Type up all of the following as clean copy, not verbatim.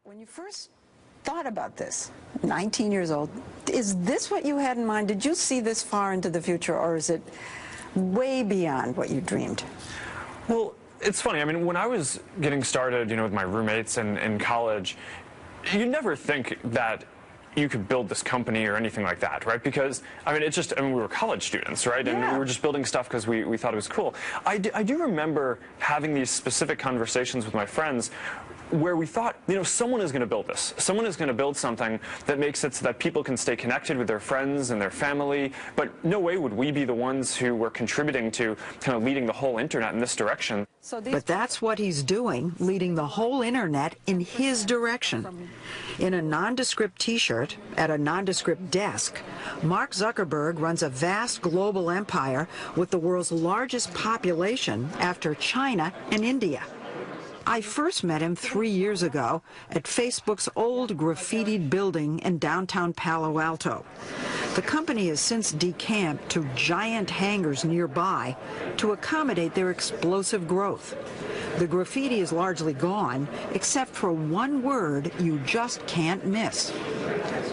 When you first thought about this, 19 years old, is this what you had in mind? Did you see this far into the future, or is it way beyond what you dreamed? Well, it's funny. I mean, when I was getting started, with my roommates in college, you never think that you could build this company or anything like that, right? Because, we were college students, right? And Yeah. we were just building stuff because we thought it was cool. I do remember having these specific conversations with my friends where we thought, someone is going to build this. Someone is going to build something that makes it so that people can stay connected with their friends and their family, but no way would we be the ones who were contributing to kind of leading the whole internet in this direction. But that's what he's doing, leading the whole internet in his direction. In a nondescript t-shirt, at a nondescript desk, Mark Zuckerberg runs a vast global empire with the world's largest population after China and India. I first met him 3 years ago at Facebook's old graffitied building in downtown Palo Alto. The company has since decamped to giant hangars nearby to accommodate their explosive growth. The graffiti is largely gone, except for one word you just can't miss.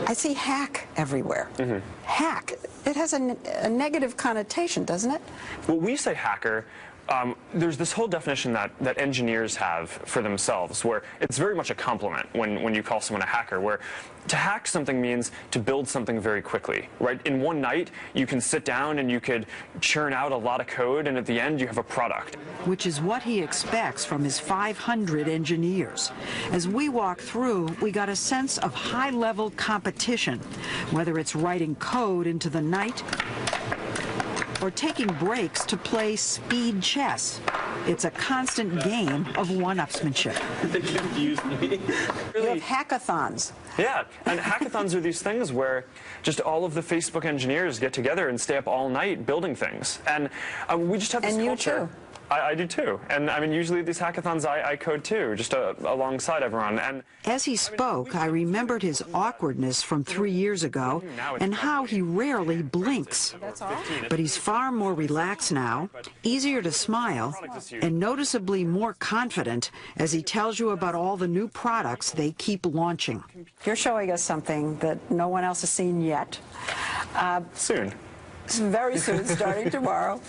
I see hack everywhere. Mm-hmm. Hack. It has a negative connotation, doesn't it? Well, we say hacker. There's this whole definition that engineers have for themselves, where it's very much a compliment when you call someone a hacker, where to hack something means to build something very quickly, right? In one night, you can sit down and you could churn out a lot of code, and at the end, you have a product. Which is what he expects from his 500 engineers. As we walk through, we got a sense of high-level competition, whether it's writing code into the night or taking breaks to play speed chess. It's a constant game of one-upsmanship. They confused me. You have hackathons. Yeah, and hackathons are these things where just all of the Facebook engineers get together and stay up all night building things. And we just have this culture. You too. I do too. And usually at these hackathons I code too, just alongside everyone. And as he spoke, I remembered his awkwardness from 3 years ago and how he rarely blinks. But he's far more relaxed now, easier to smile, and noticeably more confident as he tells you about all the new products they keep launching. You're showing us something that no one else has seen yet. Soon. Very soon, starting tomorrow.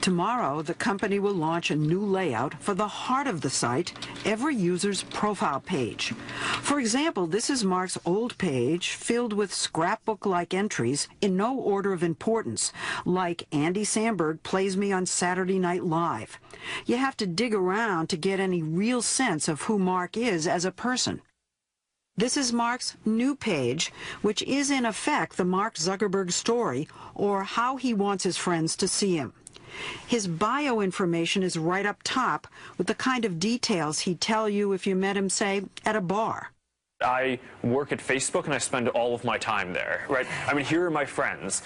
Tomorrow, the company will launch a new layout for the heart of the site, every user's profile page. For example, this is Mark's old page filled with scrapbook-like entries in no order of importance, like Andy Samberg plays me on Saturday Night Live. You have to dig around to get any real sense of who Mark is as a person. This is Mark's new page, which is in effect the Mark Zuckerberg story, or how he wants his friends to see him. His bio information is right up top with the kind of details he'd tell you if you met him, say, at a bar. I work at Facebook and I spend all of my time there, right? Here are my friends.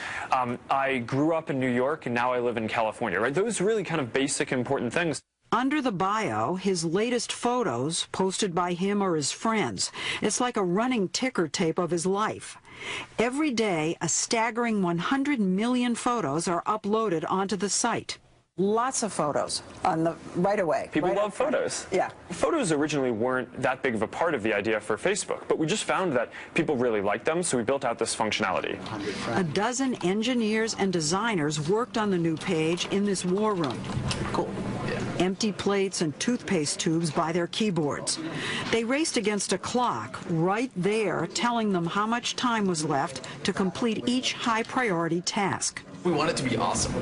I grew up in New York and now I live in California, right? Those really kind of basic important things. Under the bio, his latest photos posted by him or his friends. It's like a running ticker tape of his life. Every day, a staggering 100 million photos are uploaded onto the site. Lots of photos right away. People love photos. Yeah. Photos originally weren't that big of a part of the idea for Facebook, but we just found that people really liked them, so we built out this functionality. A dozen engineers and designers worked on the new page in this war room. Cool. Empty plates and toothpaste tubes by their keyboards. They raced against a clock right there telling them how much time was left to complete each high-priority task. We want it to be awesome.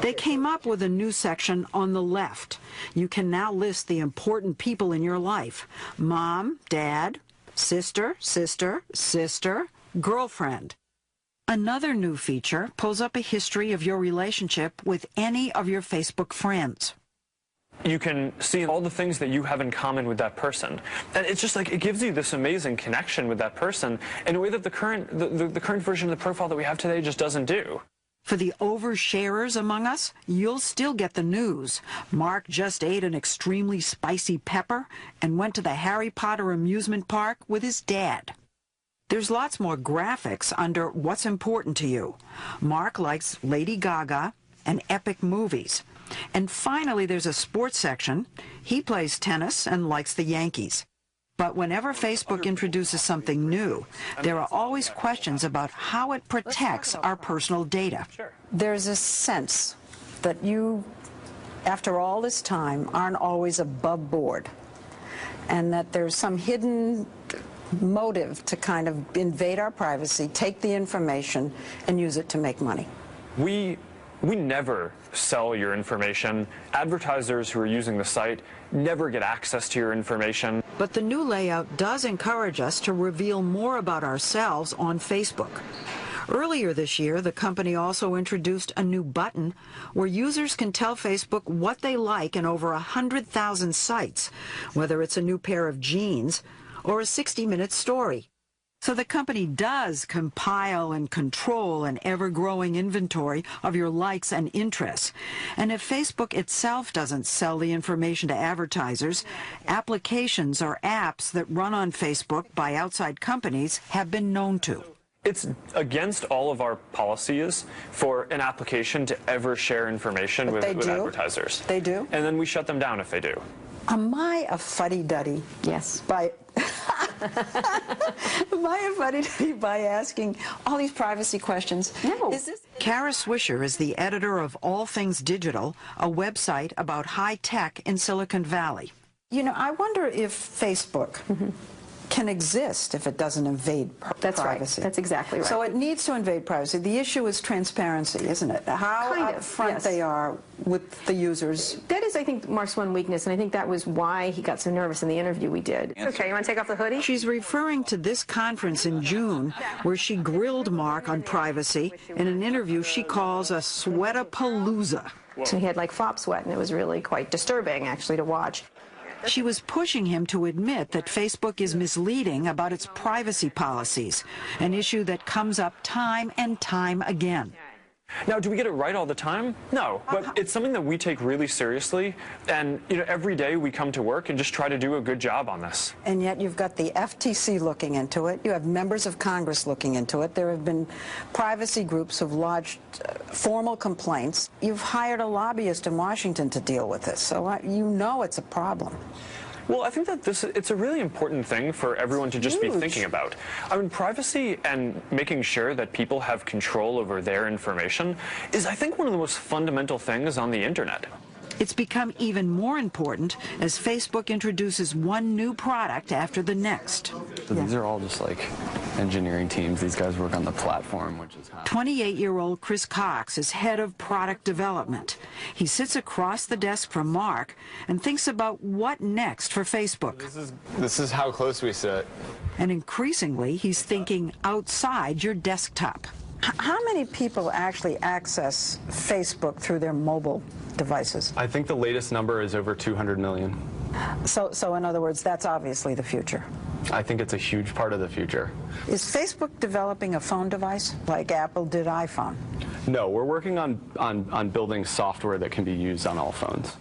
They came up with a new section on the left. You can now list the important people in your life: mom, dad, sister, girlfriend. Another new feature pulls up a history of your relationship with any of your Facebook friends. You can see all the things that you have in common with that person. And it's just like, it gives you this amazing connection with that person in a way that the current version of the profile that we have today just doesn't do. For the oversharers among us, you'll still get the news. Mark just ate an extremely spicy pepper and went to the Harry Potter amusement park with his dad. There's lots more graphics under What's Important to You. Mark likes Lady Gaga and epic movies. And finally, there's a sports section. He plays tennis and likes the Yankees. But whenever Facebook introduces something new, there are always questions about how it protects our personal data. There's a sense that you, after all this time, aren't always above board, and that there's some hidden motive to kind of invade our privacy, take the information, and use it to make money. We never sell your information. Advertisers who are using the site never get access to your information. But the new layout does encourage us to reveal more about ourselves on Facebook. Earlier this year, the company also introduced a new button where users can tell Facebook what they like in over 100,000 sites, whether it's a new pair of jeans or a 60-minute story. So the company does compile and control an ever-growing inventory of your likes and interests. And if Facebook itself doesn't sell the information to advertisers, applications or apps that run on Facebook by outside companies have been known to. It's against all of our policies for an application to ever share information with advertisers. They do? And then we shut them down if they do. Am I a fuddy-duddy? Yes. Am I a fuddy-duddy by asking all these privacy questions? No. Kara Swisher is the editor of All Things Digital, a website about high tech in Silicon Valley. You know, I wonder if Facebook can exist if it doesn't invade That's privacy. Right. That's exactly right. So it needs to invade privacy. The issue is transparency, isn't it? How Kind of, upfront yes. they are with the users. That is, I think, Mark's one weakness, and I think that was why he got so nervous in the interview we did. Okay, you want to take off the hoodie? She's referring to this conference in June where she grilled Mark on privacy in an interview she calls a sweatapalooza. So he had like fop sweat, and it was really quite disturbing, actually, to watch. She was pushing him to admit that Facebook is misleading about its privacy policies, an issue that comes up time and time again. Now, do we get it right all the time? No, but it's something that we take really seriously, and every day we come to work and just try to do a good job on this. And yet you've got the FTC looking into it. You have members of Congress looking into it. There have been privacy groups who've lodged formal complaints. You've hired a lobbyist in Washington to deal with this, so you know it's a problem. Well, I think that it's a really important thing for everyone to just be thinking about. I mean, privacy and making sure that people have control over their information is, I think, one of the most fundamental things on the internet. It's become even more important as Facebook introduces one new product after the next. So these are all just like engineering teams. These guys work on the platform, which is how... 28-year-old Chris Cox is head of product development. He sits across the desk from Mark and thinks about what next for Facebook. This is how close we sit. And increasingly, he's thinking outside your desktop. How many people actually access Facebook through their mobile devices? I think the latest number is over 200 million. So in other words, that's obviously the future. I think it's a huge part of the future. Is Facebook developing a phone device like Apple did iPhone? No, we're working on building software that can be used on all phones.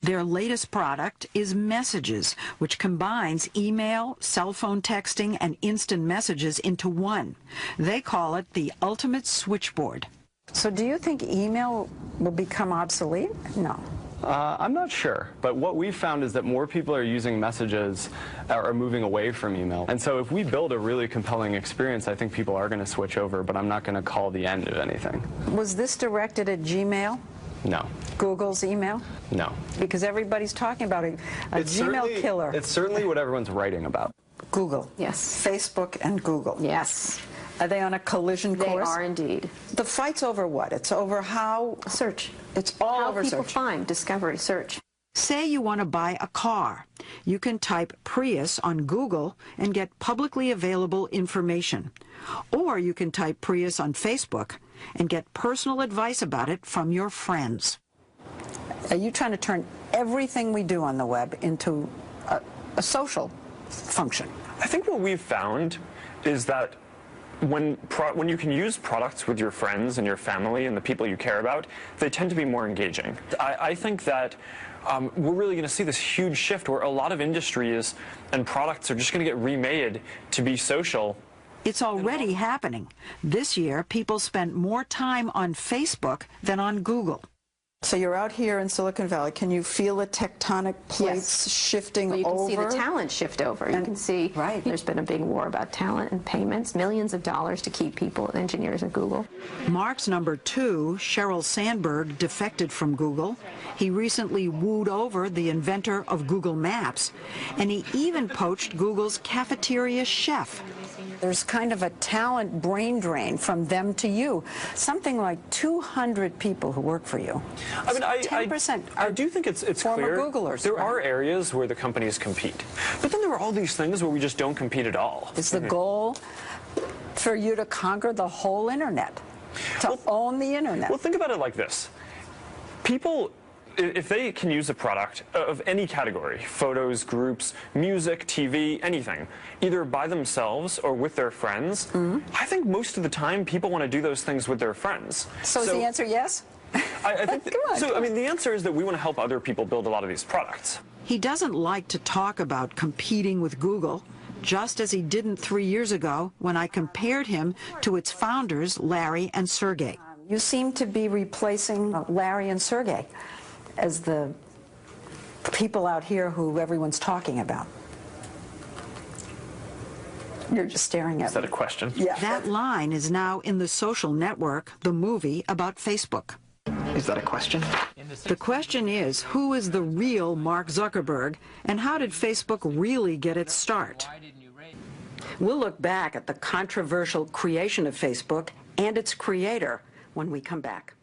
Their latest product is Messages, which combines email, cell phone texting, and instant messages into one. They call it the ultimate switchboard. So do you think email will become obsolete? No. I'm not sure, but what we've found is that more people are using Messages or are moving away from email. And so if we build a really compelling experience, I think people are going to switch over, but I'm not going to call the end of anything. Was this directed at Gmail? No. Google's email? No. Because everybody's talking about a Gmail killer. It's certainly what everyone's writing about. Google. Yes. Facebook and Google. Yes. Are they on a collision course? They are indeed. The fight's over what? It's over how... Search. It's all How over people search. find, discovery, search. Say you want to buy a car. You can type Prius on Google and get publicly available information. Or you can type Prius on Facebook and get personal advice about it from your friends. Are you trying to turn everything we do on the web into a social function? I think what we've found is that when you can use products with your friends and your family and the people you care about, they tend to be more engaging. I think that we're really going to see this huge shift where a lot of industries and products are just going to get remade to be social. It's already happening. This year, people spent more time on Facebook than on Google. So you're out here in Silicon Valley. Can you feel the tectonic plates shifting over? You can see the talent shift over. You can see there's been a big war about talent and payments, millions of dollars to keep people, engineers at Google. Mark's number 2, Sheryl Sandberg, defected from Google. He recently wooed over the inventor of Google Maps, and he even poached Google's cafeteria chef. There's kind of a talent brain drain from them to you. Something like 200 people who work for you. I mean, 10% I do think it's former clear. Googlers. There are areas where the companies compete, but then there are all these things where we just don't compete at all. Is the goal for you to conquer the whole internet, to own the internet? Well, think about it like this. People, if they can use a product of any category, photos, groups, music, TV, anything, either by themselves or with their friends, I think most of the time people want to do those things with their friends. So is the answer yes? I think Come on. I mean, the answer is that we want to help other people build a lot of these products. He doesn't like to talk about competing with Google, just as he didn't 3 years ago when I compared him to its founders, Larry and Sergey. You seem to be replacing Larry and Sergey as the people out here who everyone's talking about. You're just staring at Is that me. a question? Yeah. That line is now in The Social Network, the movie about Facebook. Is that a question? The question is, who is the real Mark Zuckerberg, and how did Facebook really get its start? We'll look back at the controversial creation of Facebook and its creator when we come back.